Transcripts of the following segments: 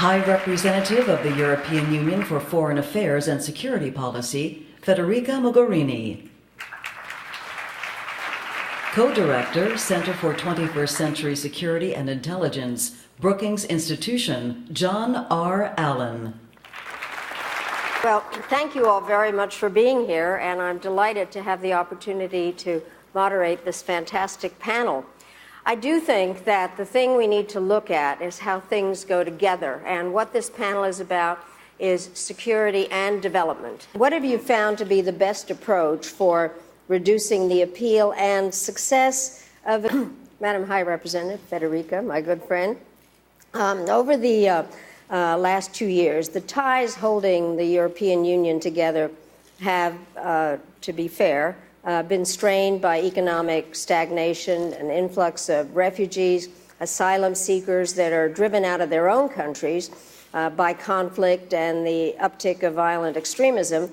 High Representative of the European Union for Foreign Affairs and Security Policy, Federica Mogherini. Co-Director, Center for 21st Century Security and Intelligence, Brookings Institution, John R. Allen. Well, thank you all very much for being here, and I'm delighted to have the opportunity to moderate this fantastic panel. I do think that the thing we need to look at is how things go together, and what this panel is about is security and development. What have you found to be the best approach for reducing the appeal and success of Madam High Representative Federica, my good friend? Over the last 2 years, the ties holding the European Union together have, to be fair, been strained by economic stagnation, an influx of refugees, asylum seekers that are driven out of their own countries by conflict and the uptick of violent extremism.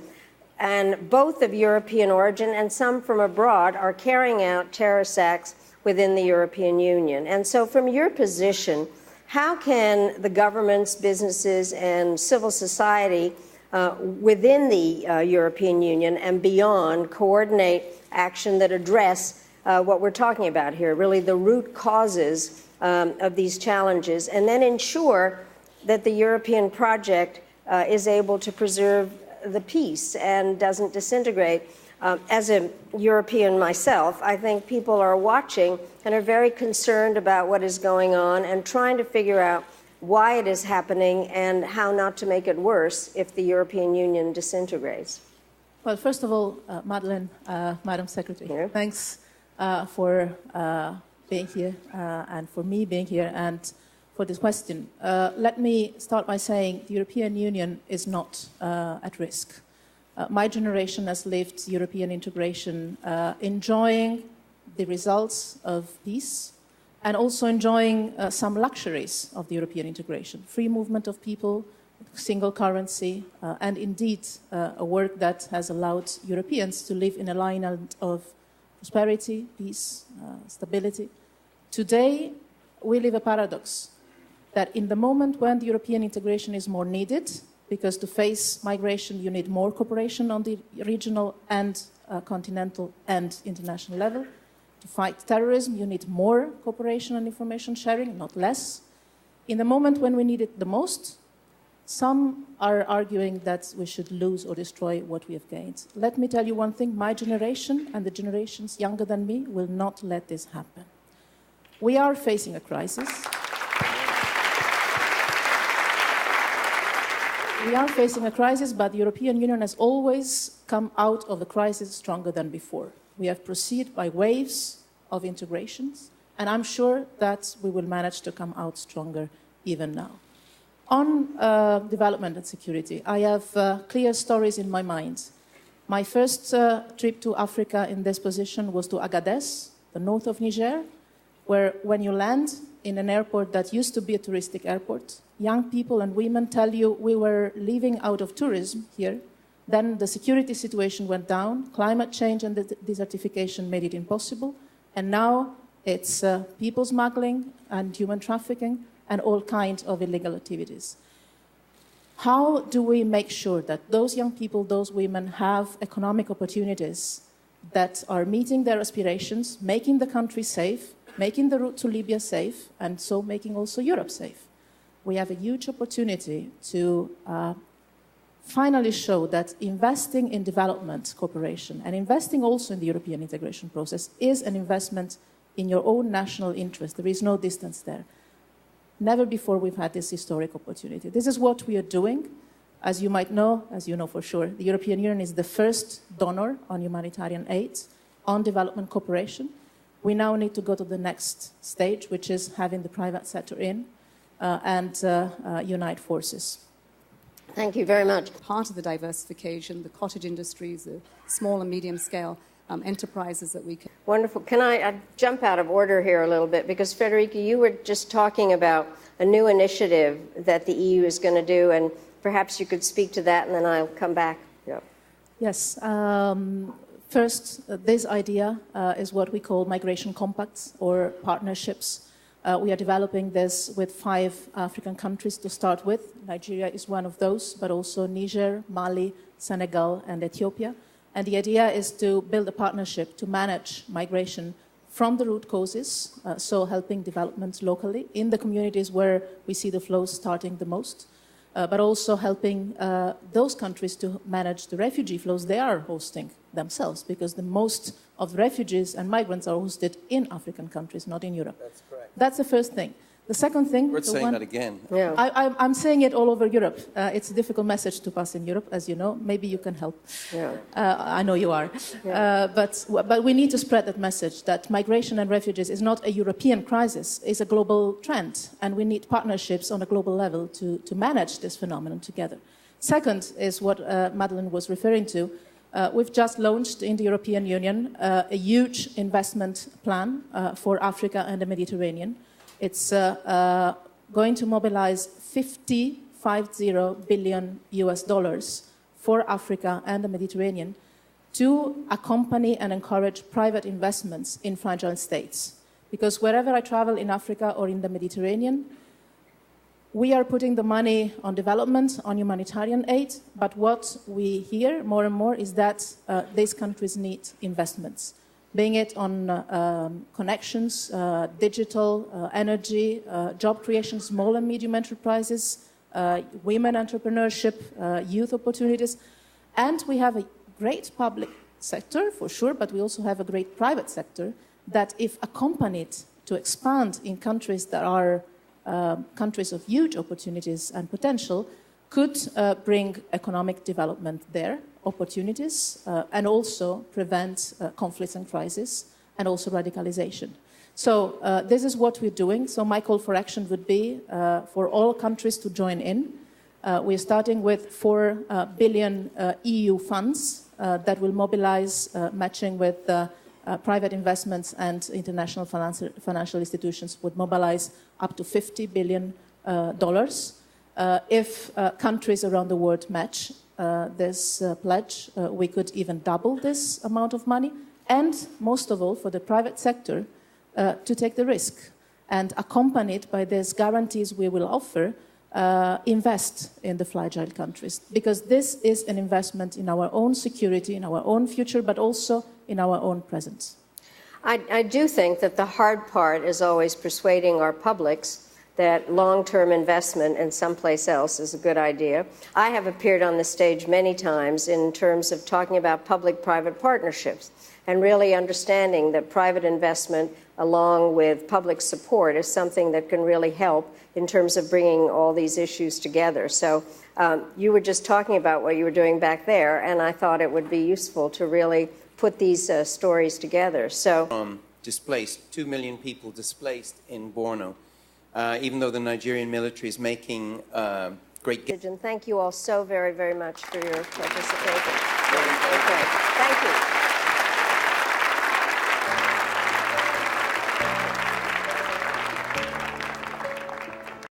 And both of European origin and some from abroad are carrying out terrorist acts within the European Union. And so from your position, how can the governments, businesses, and civil society within the European Union and beyond coordinate action that address what we're talking about here, really the root causes of these challenges, and then ensure that the European project is able to preserve the peace and doesn't disintegrate? As a European myself, I think people are watching and are very concerned about what is going on and trying to figure out why it is happening and how not to make it worse if the European Union disintegrates. Well, first of all, Madeleine, Madam Secretary, thanks for being here and for me being here and for this question. Let me start by saying the European Union is not at risk. My generation has lived European integration enjoying the results of peace and also enjoying some luxuries of the European integration. Free movement of people, single currency, and indeed a work that has allowed Europeans to live in alignment of prosperity, peace, stability. Today, we live a paradox that in the moment when the European integration is more needed, because to face migration you need more cooperation on the regional and continental and international level. To fight terrorism, you need more cooperation and information sharing, not less. In the moment when we need it the most, some are arguing that we should lose or destroy what we have gained. Let me tell you one thing, my generation and the generations younger than me will not let this happen. We are facing a crisis. We are facing a crisis, but the European Union has always come out of the crisis stronger than before. We have proceeded by waves of integrations, and I'm sure that we will manage to come out stronger even now. On development and security, I have clear stories in my mind. My first trip to Africa in this position was to Agadez, the north of Niger, where when you land in an airport that used to be a touristic airport, young people and women tell you we were living out of tourism here. Then the security situation went down, climate change and the desertification made it impossible, and now it's people smuggling and human trafficking and all kinds of illegal activities. How do we make sure that those young people, those women have economic opportunities that are meeting their aspirations, making the country safe, making the route to Libya safe, and so making also Europe safe? We have a huge opportunity to finally show that investing in development cooperation and investing also in the European integration process is an investment in your own national interest. There is no distance there. Never before we've had this historic opportunity. This is what we are doing. As you might know, as you know for sure, the European Union is the first donor on humanitarian aid, on development cooperation. We now need to go to the next stage, which is having the private sector in and unite forces. Thank you very much. Part of the diversification, the cottage industries, the small and medium scale enterprises that we can... Wonderful. Can I jump out of order here a little bit? Because, Federica, you were just talking about a new initiative that the EU is going to do, and perhaps you could speak to that, and then I'll come back. Yeah. Yes. First, this idea is what we call migration compacts or partnerships We are developing this with 5 African countries to start with. Nigeria is one of those, but also Niger, Mali, Senegal, and Ethiopia. And the idea is to build a partnership to manage migration from the root causes, so helping development locally in the communities where we see the flows starting the most, but also helping those countries to manage the refugee flows they are hosting themselves, because the most of the refugees and migrants are hosted in African countries, not in Europe. That's correct. That's the first thing. The second thing... We're saying that again. Yeah. I'm saying it all over Europe. It's a difficult message to pass in Europe, as you know. Maybe you can help. Yeah. I know you are. Yeah. But we need to spread that message that migration and refugees is not a European crisis, it's a global trend. And we need partnerships on a global level to manage this phenomenon together. Second is what Madeleine was referring to. We've just launched in the European Union a huge investment plan for Africa and the Mediterranean. It's going to mobilize $50 billion for Africa and the Mediterranean to accompany and encourage private investments in fragile states. Because wherever I travel in Africa or in the Mediterranean, we are putting the money on development, on humanitarian aid, but what we hear more and more is that these countries need investments, being it on connections, digital, energy, job creation, small and medium enterprises, women entrepreneurship, youth opportunities. And we have a great public sector, for sure, but we also have a great private sector that, if accompanied to expand in countries that are countries of huge opportunities and potential, could bring economic development there, opportunities, and also prevent conflicts and crises, and also radicalization. So this is what we're doing. So my call for action would be for all countries to join in. We're starting with 4 billion EU funds that will mobilize, matching with private investments, and international financial institutions would mobilize up to $50 billion. If countries around the world match this pledge, we could even double this amount of money. And most of all, for the private sector to take the risk. And accompanied by these guarantees we will offer, invest in the fragile countries. Because this is an investment in our own security, in our own future, but also in our own present. I do think that the hard part is always persuading our publics that long-term investment in someplace else is a good idea. I have appeared on the stage many times in terms of talking about public-private partnerships and really understanding that private investment along with public support is something that can really help in terms of bringing all these issues together. So you were just talking about what you were doing back there, and I thought it would be useful to really put these stories together. So, displaced, 2 million people displaced in Borno, even though the Nigerian military is making great... Thank you all so very, very much for your participation.